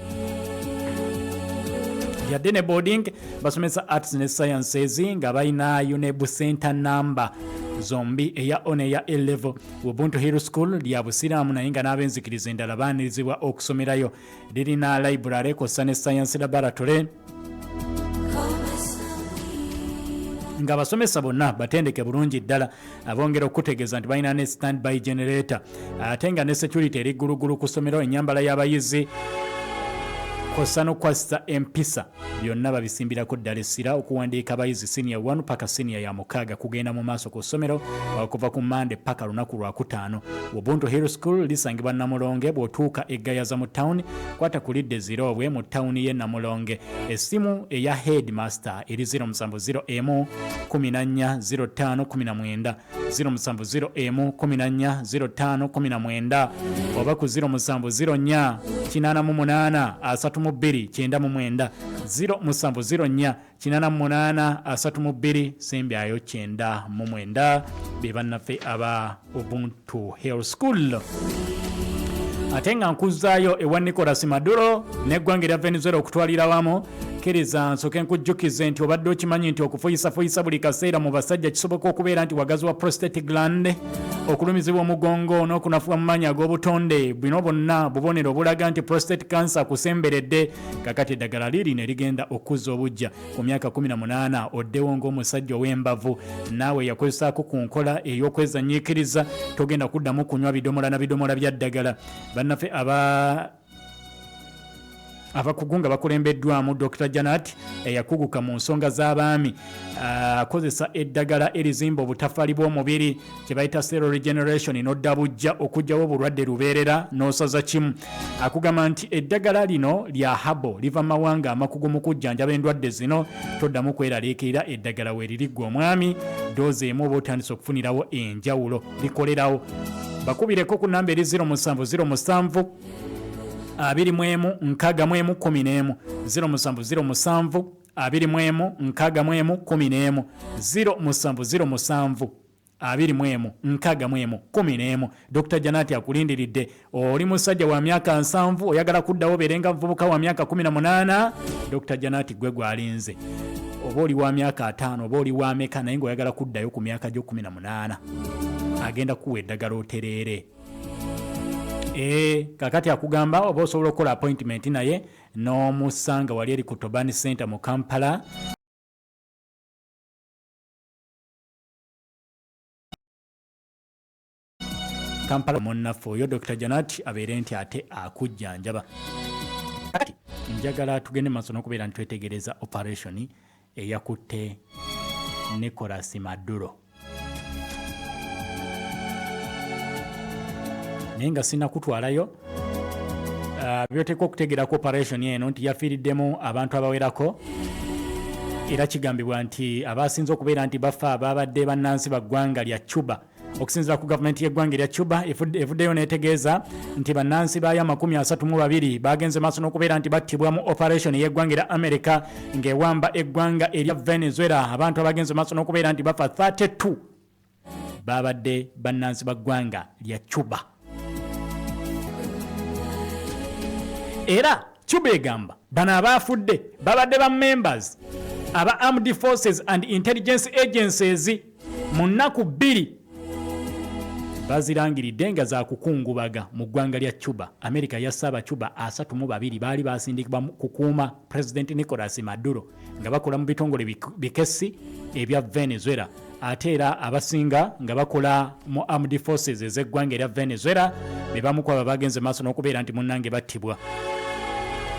yadde ne boarding basomesa arts ne sciences nga balina UNEB center number zombi eya O ne ya A level Ubuntu Hill School lya busiraamu naye nga n'abenzikiriza endala baanirizibwa okusomerayo lirina library kosa ne science laboratory nga abasomesa bonna batendeke bulungi ddala abongera okutegeeza nti balina ne standby generator ate nga ne security eri ggulugulu ku ssomero ennyambala y'abayizi kosa n'okwassa empisa byonna babisimbirako ddala essira okuwandiika abayizi senior 1 paka senior ya 6 kugenda mu maaso ku ssomero okuva ku Mande paka lunaku lwa kutaano Ubuntu Hill School lisangibwa Namulonge bw'otuuka eggayaza mu town kwata ku lidde ziroobwe mu town y'e Namulonge essimu eya headmaster eri 070M 140519 070M 140519 oba ku 070 88 92 070 88 32 sembyayo 99 be bannaffe aba Ubuntu Hill School ate nga nkuzaayo ewa Nicolas Maduro n'eggwanga lya Venezuela okutwalira wamu kkiriza nsooke nkujjukize nti obadde okimanyi nti okufuyisafuyisa buli kaseera mu basajja kisoboka okubeera nti wagazi wa prostate gland okulumizibwa omugongo n'okunafuwa mu maanyi ag'obutonde bino bonna bubonero obulaga nti prostate cancer kusemberedde kakati eddagala liri ne ligenda okuzza obujja ku myaka 18 oddewo ng'omusajja ow'embavu naawe yakozesaako ku nkola ey'okwezanyiikiriza togenda kuddamu kunywa bidomola na bidomola bya ddagala bannaffe abakugunga bakulembeddwamu Dr. Janet eyakuguka mu nsonga z'abaami akozesa eddagala erizimba obutafaali bw'omubiri kye bayita cell regeneration n'odda bujja okugyawo obulwadde lubeerera n'osaza kimu akugamba nti eddagala lino lya habo liva mu mawanga amakugu mu kujjanjaba endwadde zino toddamu kweraliikirira eddagala weeririggwa omwami doozi emu oba otandise okufunirawo enjawulo likolerawo bakubireko ku namba eri 0707 21 nkaagamwemu 11 0707 21 nkaagamwemu 11 0707 21 nkaagamwemu 11 Dr. Janati akulindiridde oli musajja wa myaka 7 oyagala kuddawo berenga mvubuka wa myaka 18 Dr. Janati gwe gwalinze oba oli wa myaka 5 oba oli wa meka naye ng'oyagala kuddayo ku myaka gyo 18 agenda kuwa eddagala otereere kakati akugamba oba osobola okukola appointment naye n'omusanga wali eri ku Tobani Center mu Kampala munnaffe oyo Dr. Janet abeere nti ate akujjanjaba kati njagala tugende maaso n'okubeera ntwetegereza operation eyakutte Nicolas Maduro naye nga sina kutwalayo byoteeka okutegerako operation eno nti yafiiriddemu abantu abawerako era kigambibwa nti abasinze okubeera nti bafa ababadde bannansi ba ggwanga lya Cuba okusinziira ku gavumenti y'eggwanga erya Cuba evuddeyo neetegeeza nti bannansi baayo 32 bagenze maaso n'okubeera nti battibwa mu operation y'eggwanga erya America ng'ewamba eggwanga erya Venezuela. Abantu abagenze maaso n'okubeera nti bafa 32 babadde bannansi ba ggwanga lya Cuba. Era Cuba egamba bano abaafudde babadde ba members aba Armed Forces and Intelligence Agencies mu nnaku 2 bazirangiridde nga za kukungubaga mu ggwanga lya Cuba. America yasse Abacuba 32 baali basindikibwa kukuuma President Nicolas Maduro nga bakola mu bitongole bikessi ebya Venezuela, ate era abasinga nga bakola mu Armed Forces ez'eggwanga erya Venezuela be bamukwaba bagenze maaso n'okubeera nti munnange battibwa.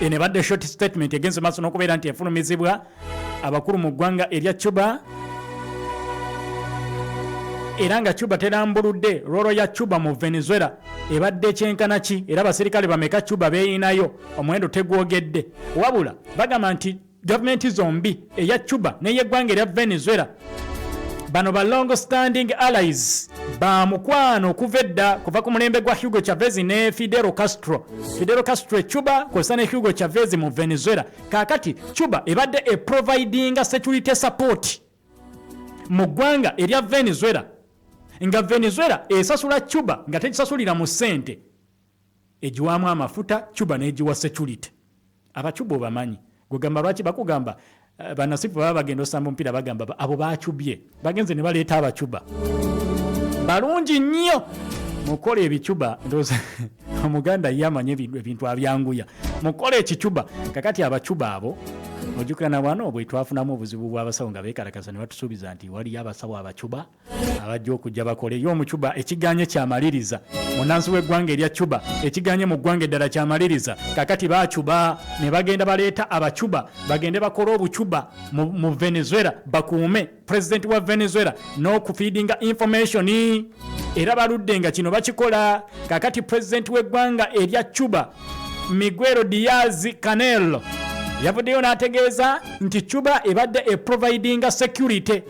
Ene badde short statement egenze maaso n'okubeera nti efulumizibwa abakulu mu ggwanga erya Cuba, era nga Cuba terambuludde rolo ya Cuba mu Venezuela ebadde kyenkana ki, era abaserikale bameka Cuba beeyinayo omuwendo tegwogedde, wabula bagamba nti gavumenti zombi eya Cuba n'ey'eggwanga erya Venezuela bano ba long standing allies ba mukwano okuva edda, kuva ku mulembe gwa Hugo Chavez ne Fidel Castro Cuba kw'ossa ne Hugo Chavez mu Venezuela. Kaakati Cuba ebadde providing security support mu ggwanga erya Venezuela, nga Venezuela esasula Cuba nga tekisasulira mu ssente, egiwamu amafuta Cuba n'egiwa security. Abacuba obamanyi gugamba lwaki bakugamba banasifu baba bagenda osamba omupiira bagamba abo bacubye bagenze ne baleeta Abacuba balungi nnyo mukola ebicuba. Ndowooza omuganda yamanya ebintu abyanguya mukola ekicuba. Kakati Abacuba abo ojjukira na wano bwe twafunamu obuzibu bw'abasawo nga beekalakasa ne batusuubiza nti waliyo abasawo Abacuba abajja okujja bakole yo omucuba ekiganye kyamaliriza munnansi w'eggwanga erya Cuba, ekiganye mu ggwanga eddala kyamaliriza. Kakati bacuba ne bagenda baleeta Abacuba bagende bakole obucuba mu Venezuela bakuume president wa Venezuela n'okufeedinga information, era baludde nga kino bakikola. Kakati president w'eggwanga erya Cuba Miguel Diaz-Canel yavuddeyo n'ategeeza nti Cuba ebadde providing security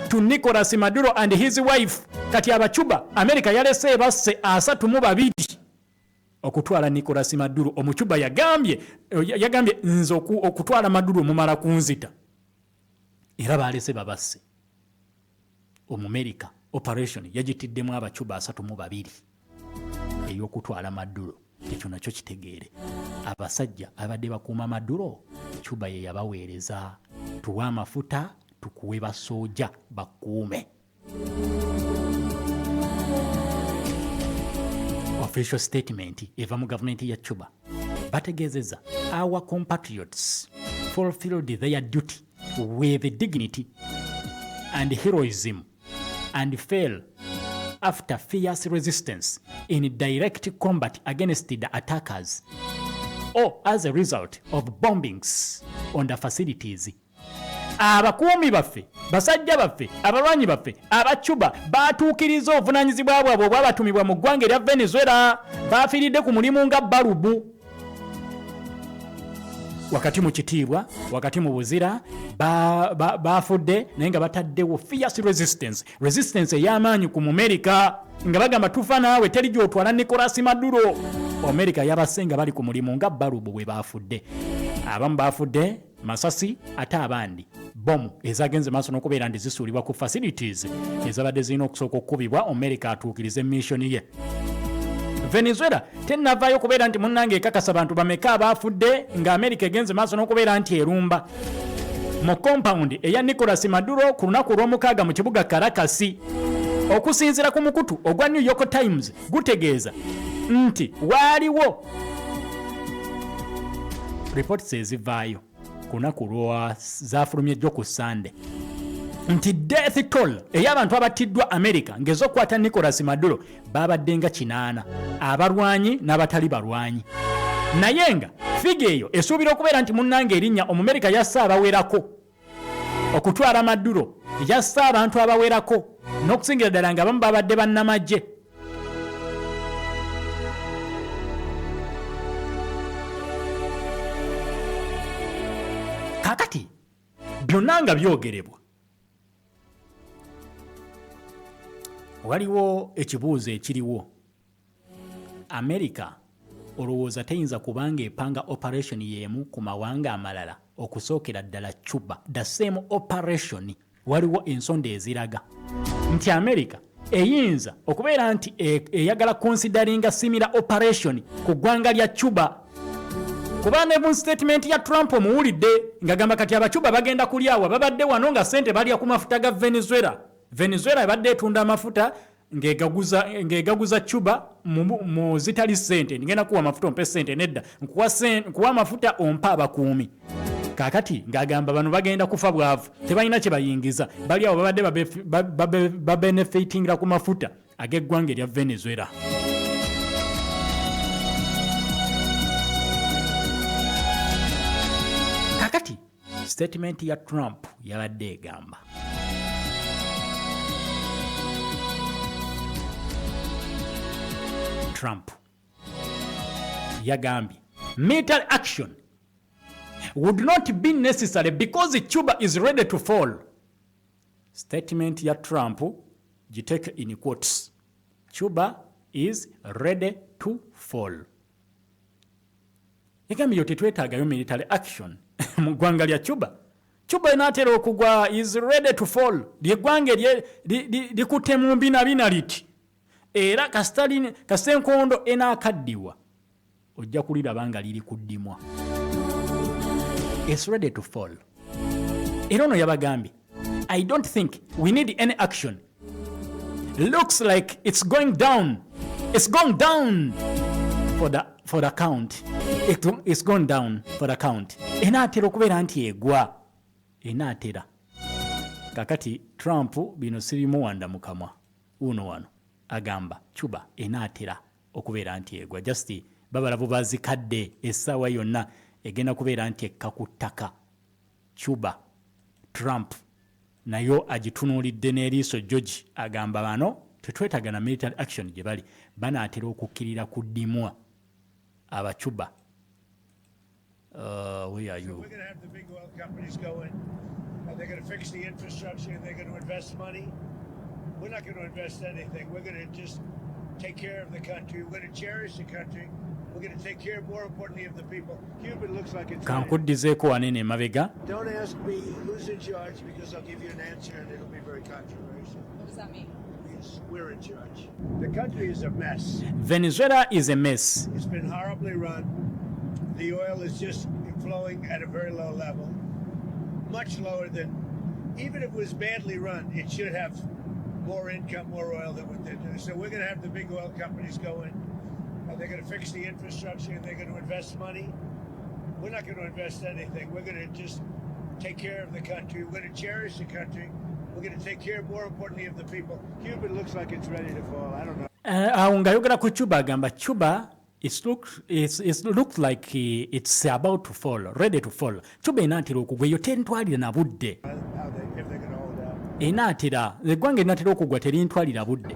to Nicolas Maduro and his wife. Kati Abacuba America yalese basse 32 okutwala Nicolas Maduro. Omucuba yagambye nze okutwala Maduro mumala kunzita, era balese babasse. Omumerika operation yagitiddemu Abacuba 32 ey'okutwala Maduro. Ekyo nakyo kitegeere abasajja abadde bakuuma Maduro Cuba ye yabaweereza, tuwe amafuta tukuwe basooja bakuume. Official statement eva mu gavumenti ya Cuba bategeezezza our compatriots fulfilled their duty with dignity and heroism and fell after fierce resistance in direct combat against the attackers or as a result of bombings on the facilities. Abakuumi baffe, basajja baffe, abalwanyi baffe Abacuba batuukiriza obuvunaanyizibwa bwabwe obwabatumibwa mu ggwanga erya Venezuela, baafiiridde ku mulimu nga balubu. Wakati mu kitiibwa, wakati mu buzira baafudde naye nga bataddewo fierce resistance ey'amaanyi ku Mumerika nga bagamba tufa naawe teri gy'otwala Nicolas Maduro. Amerika yabasse nga bali ku mulimu nga balubu bwe baafudde. Abamu baafudde masasi ate abandi bomu ezagenze maaso n'okubeera nti zisuulibwa ku facilities ezabadde zirina okusooka okukubibwa Amerika atuukirize mission ye. Venezuela tennavaayo kubeera nti munnange ekakasa bantu bameka abaafudde nga Amerika egenze maaso n'okubeera nti erumba mu compound eya Nicolas Maduro ku lunaku olw'omukaaga mu kibuga Caracas. Okusinziira ku mukutu ogwa New York Times gutegeeza nti waaliwo reports ezivaayo ku lunaku lwa zaafulumye jjo ku Sunday nti death toll ey'abantu abattiddwa America ng'ez'okukwata Nicolas Maduro babadde nga 8, abalwanyi n'abatali balwanyi. Naye nga figa eyo esuubira okubeera nti munnange erinnya Omumerika yasse abawerako okutwala Maduro, yasse abantu abawerako n'okusingira ddala nga abamu babadde bannamagye. Kakati byonna nga byogerebwa waliwo ekibuuzo ekiriwo. America olowooza teyinza kubanga epanga operation y'emu ku mawanga amalala okusookera ddala Cuba. The same operation waliwo ensonda eziraga nti America eyinza okubeera nti eyagala consideringa similar operation ku ggwanga lya Cuba. Kuba ne mu statement ya Trump omuwulidde ng'agamba kati Abacuba bagenda kulyawa babadde wano nga ssente balya ku mafuta ga Venezuela. Venezuela ebadde etunda amafuta ng'egaguza Cuba mu zitali ssente. Ngenda kuwa amafuta ompe ssente nedda nkuwa amafuta ompa abakuumi. Kaakati ng'agamba bano bagenda kufa bwavu tebalina kye bayingiza bali awo babadde babenefitingira ku mafuta ag'eggwanga erya Venezuela. Kaakati statement ya Trump yabadde egamba Trump yagambye military action would not be necessary because Cuba is ready to fall. Statement ya Trump jiteke in quotes. Cuba is ready to fall. Yagambye tetwetaagayo military action mu ggwanga lya Cuba. Cuba inaatera okugwa is ready to fall. Ly'eggwanga likutte mu mbinabina liti. Era kasenkondo enaakaddiwa ojja kuliraba nga liri kuddimwa. It's ready to fall. Era ono yabagambye I don't think we need any action. Looks like it's going down. It's gone down for the count. It's gone down for the count. Enaatera okubeera nti egwa. Enaatera. Kakati Trump bino sirimu wanda mukamwa. Uno wano agamba Cuba enaatera okubeera nti egwa. Just babalabu bazikadde essaawa yonna egenda kubeera nti ekka ku ttaka. Cuba Trump nayo agitunuulidde n'eriiso George agamba bano tetwetaaga na military action gye bali banaatera okukkirira kuddimwa Abacuba. Where are you? We're going to have the big oil companies go in, and they're going to fix the infrastructure, and they're going to invest money. We're not going to invest anything. We're going to just take care of the country. We're going to cherish the country. We're going to take care, more importantly, of the people. Cuba looks like it's kankuddizeeko wanene mabega. Don't ask me who's in charge because I'll give you an answer and it'll be very controversial. What does that mean? Yes, we're in charge. The country is a mess. Venezuela is a mess. It's been horribly run. The oil is just flowing at a very low level, much lower than, even if it was badly run, it should have more income, more oil than what they're doing. So we're going to have the big oil companies go in, and they're going to fix the infrastructure, and they're going to invest money. We're not going to invest anything. We're going to just take care of the country. We're going to cherish the country. We're going to take care, more importantly, of the people. Cuba looks like it's ready to fall. I don't know. Awo ngayogera ku Cuba agamba Cuba it looks like it's about to fall, ready to fall. Cuba enaatera okugwa eyo terintwalira na budde. Enaatera eggwanga enaatera okugwa terintwalira budde.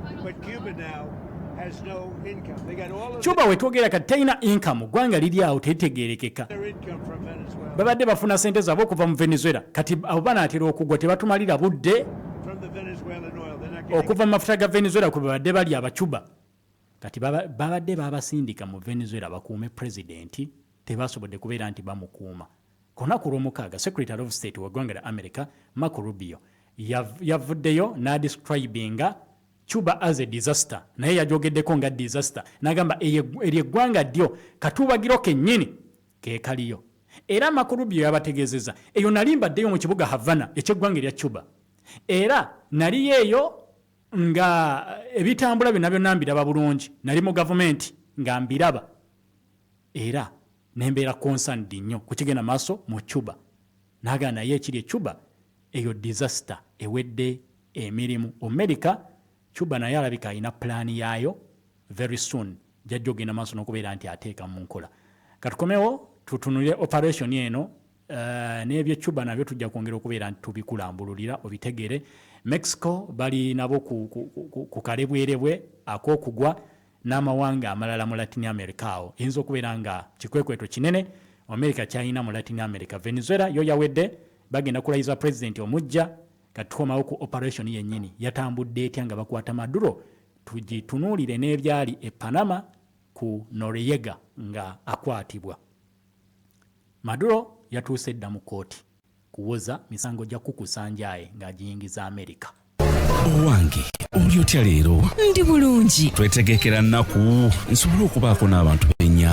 Cuba wetwogera kati terina income ggwanga liri awo teritegeerekeka. Babadde bafuna ssente zaabwe okuva mu Venezuela kati abo banaatera okugwa tebatumalira budde okuva mu mafuta ga Venezuela kwe babadde bali Abacuba. Kati babadde babasindika mu Venezuela bakuume pulezidenti tebasobodde kubeera nti bamukuuma. Ku lunaku lw'omukaaga Secretary of State w'eggwanga lya America Marco Rubio yavuddeyo n'adescribinga Cuba as a disaster. Naye yajogeddeko nga disaster n'agamba ery'eggwanga ddyo katuubagiro kennyini keekaliyo. Era Marco Rubio yabategeezezza eyo nali mbaddeyo mu kibuga Havana eky'eggwanga erya Cuba. Era nali eyo nga ebitambula byonna byonna mbiraba bulungi nali mu gavumenti nga mbiraba era nembeera concerned nnyo ku kigenda maaso mu Cuba. Naga naye ekiri e Cuba eyo disaster ewedde emirimu. America Cuba naye alabika alina pulaani yaayo very soon jajja ogenda maaso n'okubeera nti ateeka mu nkola. Katukomewo tutunulire operation eno n'ebyo Cuba nabyo tujja kwongera okubeera nti tubikulambululira obitegeere. Mexico bali nabo ku kalebwerebwe ak'okugwa n'amawanga amalala mu Latin America awo. Eyinza okubeera nga kikwekweto kinene America kyalina mu Latin America. Venezuela yo yawedde bagenda kulayiza president omujja katukomawo ku operation yennyini yatambudde etya nga bakwata Maduro tugitunuulire n'ebyali e Panama ku Noriega nga akwatibwa. Maduro yatuuse dda mu kooti kuwoza misango gya kukusanjaye ng'agiyingiza Amerika. Owange oli otya leero? Ndi bulungi. Twetegekera nnaku nsobole okubaako n'abantu